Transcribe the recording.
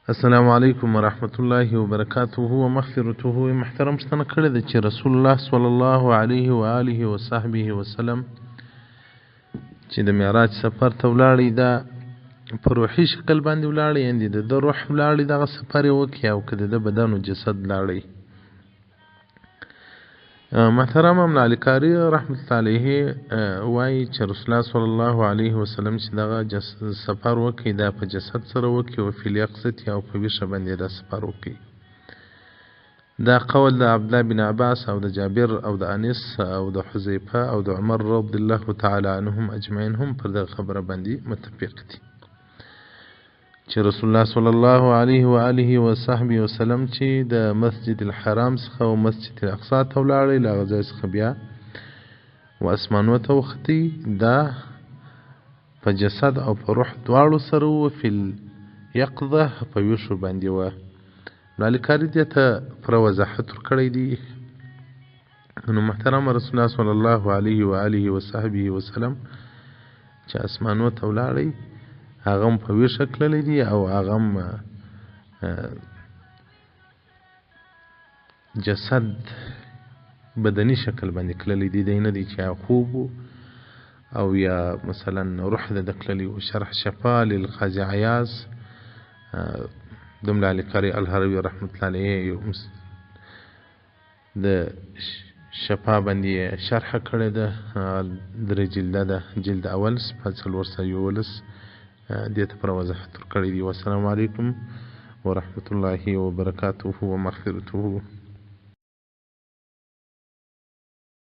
السلام علیکم ورحمت الله وبرکاته ومغفرته. محترم شتنه کړی ده چې رسول الله صلی الله علیه و آله و صحبه وسلم چې د معراج سفر ته ولاړی، دا په روحي شکل باندې ولاړی، یعنې د روح ولاړی، دغه سفر یې وکړي، او که د بدن و جسد ولاړی. محترم ابن علي کاري رحمت الله علیه وایي چې رسول الله صلی الله علیه وسلم چې دغه سفر وکړي، دا په جسد سره وکړي، او فی الیقظة او په ویښه باندې دا سفر وکړي. دا قول د عبدالله بن عباس او د جابر او د انس او د حذیفه او د عمر رضی الله تعالی عنهم اجمعین هم پر دغه خبره باندې متفق دي چې رسول الله صلی الله علیه و آله و صحبه وسلم چې د مسجد الحرام څخه او مسجد الاقصی ته ولاړی، له هغه ځای څخه بیا و اسمانو ته وختي، دا په جسد او په روح دواړو سره و، فی الیقظة په ویښو باندې و. ابن علي کاري دې ته پوره وضاحت ورکړی دی. نو محترم رسول الله صلی الله علیه و آله و صحبه وسلم چې اسمانو ته ولاړی، هغه هم په ویښه تللی دی، او هغه هم جسد بدني شکل باندې تللی دی، دی نه دی چې خوب او یا مثلا روح د تللی و. شرح شفا للقاضي عیاض د ابن علي کاري الهروي رحمت الله علیه د شفا باندې شرح کړې ده، درې جلده ده، جلد اول صفحه 411 دې ته پر وضاحت ورکړی دی. والسلام علیکم ورحمت الله وبرکاته ومغفرته.